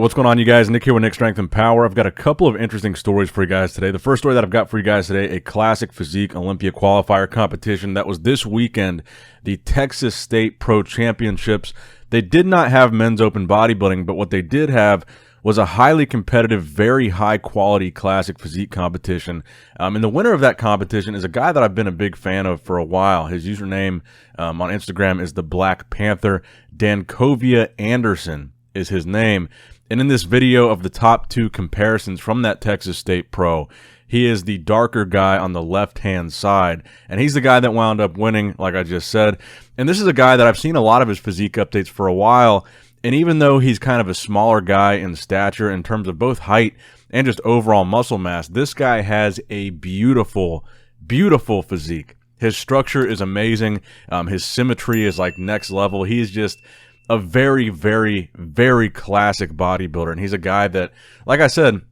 what's going on, you guys? Nick here with Nick Strength and Power. I've got a couple of interesting stories for you guys today. The first story that I've got for you guys today, a classic physique Olympia qualifier competition that was this weekend, the Texas State Pro Championships. They did not have men's open bodybuilding, but what they did have was a highly competitive, very high-quality classic physique competition. And the winner of that competition is a guy that I've been a big fan of for a while. His username on Instagram is the Black Panther. Dankovia Anderson is his name. And in this video of the top two comparisons from that Texas State Pro, he is the darker guy on the left-hand side, and he's the guy that wound up winning, like I just said. And this is a guy that I've seen a lot of his physique updates for a while, and even though he's kind of a smaller guy in stature in terms of both height and just overall muscle mass, this guy has a beautiful, beautiful physique. His structure is amazing. His symmetry is like next level. He's just a very, very, very classic bodybuilder. And he's a guy that, like I said,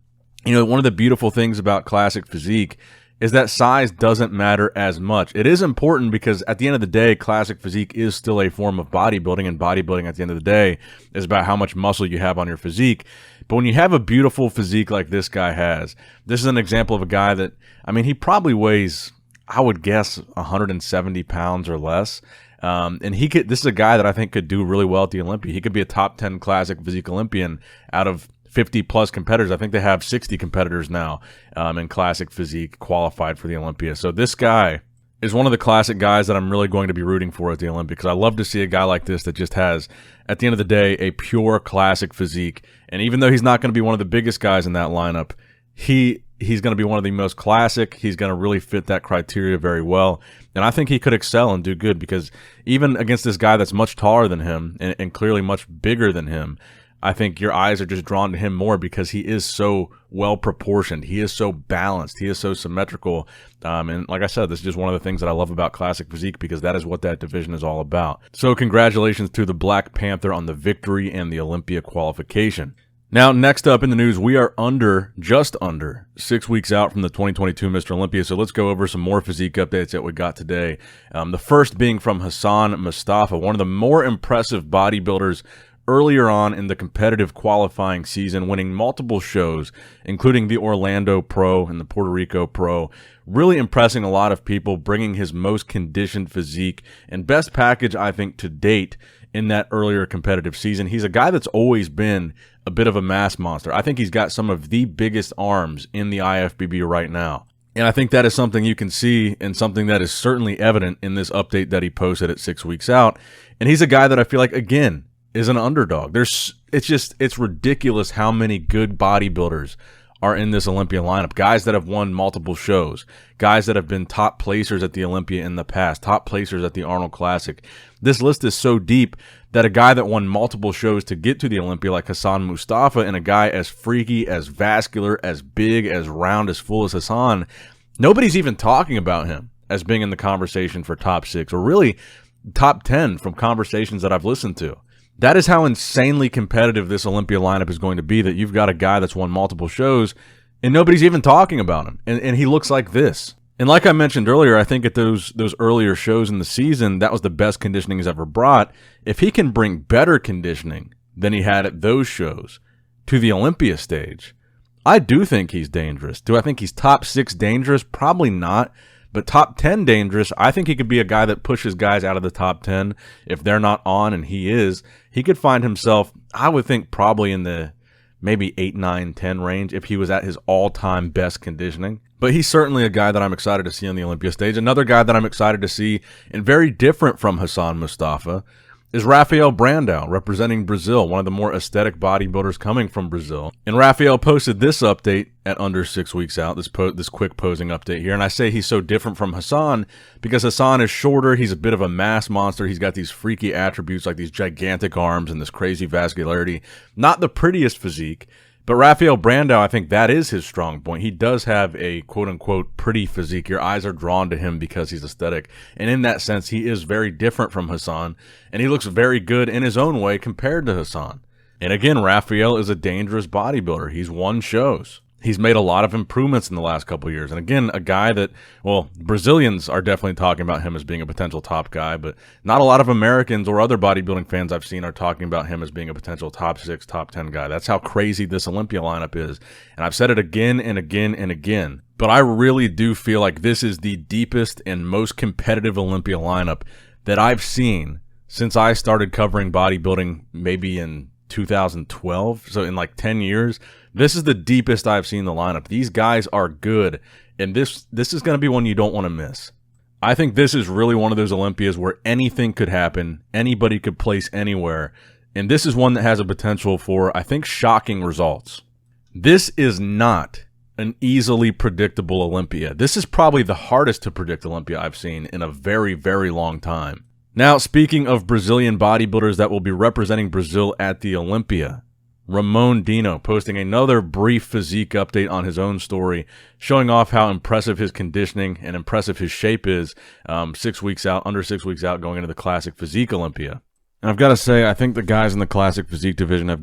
you know, one of the beautiful things about classic physique is that size doesn't matter as much. It is important because at the end of the day, classic physique is still a form of bodybuilding, and bodybuilding at the end of the day is about how much muscle you have on your physique. But when you have a beautiful physique like this guy has, this is an example of a guy that, I mean, he probably weighs, I would guess, 170 pounds or less. And this is a guy that I think could do really well at the Olympia. He could be a top 10 classic physique Olympian out of 50 plus competitors. I think they have 60 competitors now in classic physique qualified for the Olympia. So this guy is one of the classic guys that I'm really going to be rooting for at the Olympia, because I love to see a guy like this that just has, at the end of the day, a pure classic physique. And even though he's not going to be one of the biggest guys in that lineup, he's going to be one of the most classic. He's going to really fit that criteria very well. And I think he could excel and do good, because even against this guy that's much taller than him and clearly much bigger than him, I think your eyes are just drawn to him more because he is so well proportioned. He is so balanced. He is so symmetrical. And like I said, this is just one of the things that I love about classic physique, because that is what that division is all about. So congratulations to the Black Panther on the victory and the Olympia qualification. Now, next up in the news, we are just under 6 weeks out from the 2022 Mr. Olympia, so let's go over some more physique updates that we got today. The first being from Hassan Mostafa, one of the more impressive bodybuilders earlier on in the competitive qualifying season, winning multiple shows, including the Orlando Pro and the Puerto Rico Pro, really impressing a lot of people, bringing his most conditioned physique and best package, I think, to date in that earlier competitive season. He's a guy that's always been a bit of a mass monster. I think he's got some of the biggest arms in the IFBB right now. And I think that is something you can see, and something that is certainly evident in this update that he posted at 6 weeks out. And he's a guy that I feel like, again, is an underdog. It's ridiculous how many good bodybuilders are in this Olympia lineup. Guys that have won multiple shows, guys that have been top placers at the Olympia in the past, top placers at the Arnold Classic. This list is so deep that a guy that won multiple shows to get to the Olympia like Hassan Mostafa, and a guy as freaky, as vascular, as big, as round, as full as Hassan, nobody's even talking about him as being in the conversation for top 6 or really top 10 from conversations that I've listened to. That is how insanely competitive this Olympia lineup is going to be, that you've got a guy that's won multiple shows and nobody's even talking about him. And he looks like this. And like I mentioned earlier, I think at those earlier shows in the season, that was the best conditioning he's ever brought. If he can bring better conditioning than he had at those shows to the Olympia stage, I do think he's dangerous. Do I think he's top 6 dangerous? Probably not. But top 10 dangerous, I think he could be a guy that pushes guys out of the top 10 if they're not on, and he is. He could find himself, I would think, probably in the maybe 8, 9, 10 range if he was at his all-time best conditioning. But he's certainly a guy that I'm excited to see on the Olympia stage. Another guy that I'm excited to see, and very different from Hassan Mostafa, is Rafael Brandao, representing Brazil, one of the more aesthetic bodybuilders coming from Brazil. And Rafael posted this update at under 6 weeks out, this quick posing update here. And I say he's so different from Hassan because Hassan is shorter. He's a bit of a mass monster. He's got these freaky attributes like these gigantic arms and this crazy vascularity. Not the prettiest physique, but Rafael Brandao, I think that is his strong point. He does have a quote-unquote pretty physique. Your eyes are drawn to him because he's aesthetic. And in that sense, he is very different from Hassan. And he looks very good in his own way compared to Hassan. And again, Rafael is a dangerous bodybuilder. He's won shows. He's made a lot of improvements in the last couple of years. And again, a guy that, well, Brazilians are definitely talking about him as being a potential top guy, but not a lot of Americans or other bodybuilding fans I've seen are talking about him as being a potential top 6, top 10 guy. That's how crazy this Olympia lineup is. And I've said it again and again and again, but I really do feel like this is the deepest and most competitive Olympia lineup that I've seen since I started covering bodybuilding maybe in 2012. So in like 10 years, this is the deepest I've seen the lineup. These guys are good, and this is going to be one you don't want to miss. I think this is really one of those Olympias where anything could happen, anybody could place anywhere, and this is one that has a potential for, I think, shocking results. This is not an easily predictable Olympia. This is probably the hardest to predict Olympia I've seen in a very, very long time. Now, speaking of Brazilian bodybuilders that will be representing Brazil at the Olympia, Ramon Dino posting another brief physique update on his own story, showing off how impressive his conditioning and impressive his shape is 6 weeks out, under 6 weeks out, going into the Classic Physique Olympia. And I've got to say, I think the guys in the Classic Physique division have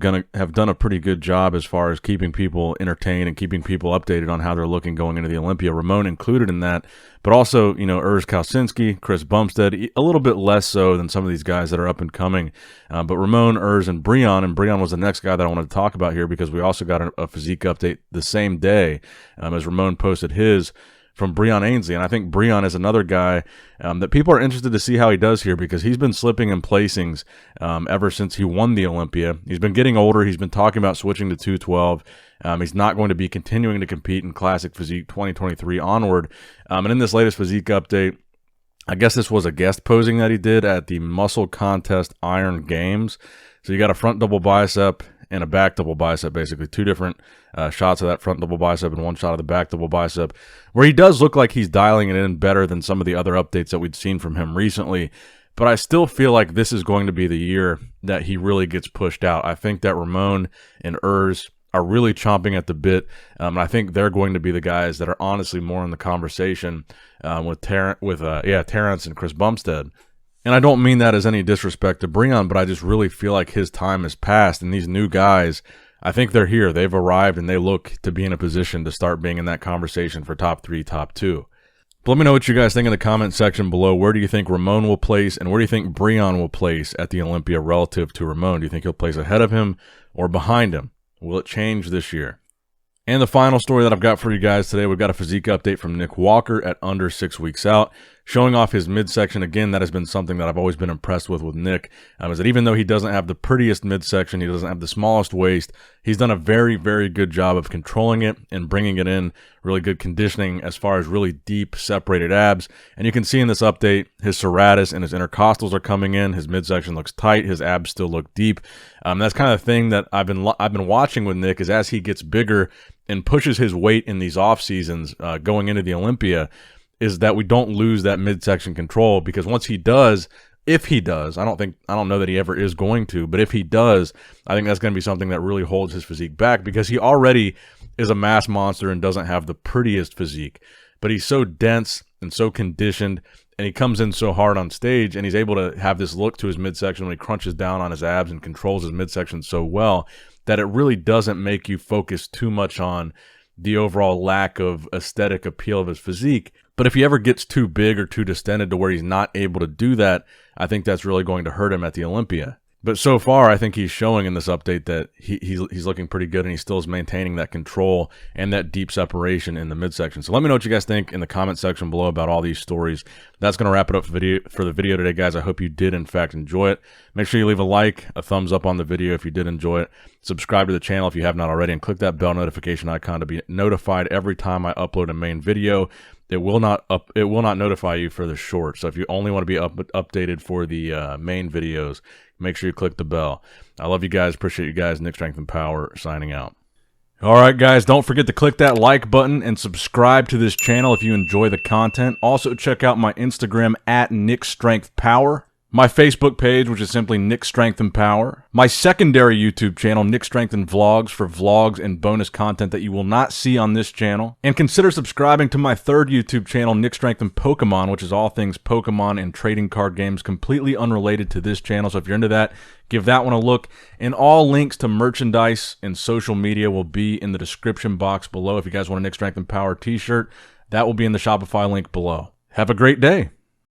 done a pretty good job as far as keeping people entertained and keeping people updated on how they're looking going into the Olympia. Ramon included in that, but also, Urs Kausinski, Chris Bumstead, a little bit less so than some of these guys that are up and coming. But Ramon, Urs, and Breon was the next guy that I wanted to talk about here because we also got a physique update the same day as Ramon posted his from Breon Ansley. And I think Breon is another guy that people are interested to see how he does here because he's been slipping in placings ever since he won the Olympia. He's been getting older. He's been talking about switching to 212. He's not going to be continuing to compete in Classic Physique 2023 onward. And in this latest physique update, I guess this was a guest posing that he did at the Muscle Contest Iron Games. So you got a front double bicep and a back double bicep, basically two different shots of that front double bicep and one shot of the back double bicep, where he does look like he's dialing it in better than some of the other updates that we'd seen from him recently. But I still feel like this is going to be the year that he really gets pushed out. I think that Ramon and Urs are really chomping at the bit. And I think they're going to be the guys that are honestly more in the conversation with Terrence and Chris Bumstead. And I don't mean that as any disrespect to Breon, but I just really feel like his time has passed. And these new guys, I think they're here. They've arrived, and they look to be in a position to start being in that conversation for top 3, top 2. But let me know what you guys think in the comment section below. Where do you think Ramon will place, and where do you think Breon will place at the Olympia relative to Ramon? Do you think he'll place ahead of him or behind him? Will it change this year? And the final story that I've got for you guys today, we've got a physique update from Nick Walker at under 6 weeks out, showing off his midsection. Again, that has been something that I've always been impressed with Nick, is that even though he doesn't have the prettiest midsection, he doesn't have the smallest waist, he's done a very, very good job of controlling it and bringing it in, really good conditioning as far as really deep separated abs. And you can see in this update, his serratus and his intercostals are coming in, his midsection looks tight, his abs still look deep. That's kind of the thing that I've been watching with Nick, is as he gets bigger and pushes his weight in these off seasons going into the Olympia, is that we don't lose that midsection control, because once he does, if he does, I don't know that he ever is going to, but if he does, I think that's going to be something that really holds his physique back, because he already is a mass monster and doesn't have the prettiest physique, but he's so dense and so conditioned, and he comes in so hard on stage, and he's able to have this look to his midsection when he crunches down on his abs and controls his midsection so well that it really doesn't make you focus too much on the overall lack of aesthetic appeal of his physique. But if he ever gets too big or too distended to where he's not able to do that, I think that's really going to hurt him at the Olympia. But so far, I think he's showing in this update that he's looking pretty good, and he still is maintaining that control and that deep separation in the midsection. So let me know what you guys think in the comment section below about all these stories. That's going to wrap it up for the video today, guys. I hope you did, in fact, enjoy it. Make sure you leave a like, a thumbs up on the video if you did enjoy it. Subscribe to the channel if you have not already, and click that bell notification icon to be notified every time I upload a main video. It will not notify you for the short. So if you only want to be updated for the main videos, make sure you click the bell. I love you guys. Appreciate you guys. Nick Strength and Power signing out. All right, guys, don't forget to click that like button and subscribe to this channel if you enjoy the content. Also, check out my Instagram at Nick Strength Power. my Facebook page, which is simply Nick Strength and Power, my secondary YouTube channel, Nick Strength and Vlogs, for vlogs and bonus content that you will not see on this channel, and consider subscribing to my third YouTube channel, Nick Strength and Pokemon, which is all things Pokemon and trading card games, completely unrelated to this channel. So if you're into that, give that one a look. And all links to merchandise and social media will be in the description box below. If you guys want a Nick Strength and Power t-shirt, that will be in the Shopify link below. Have a great day.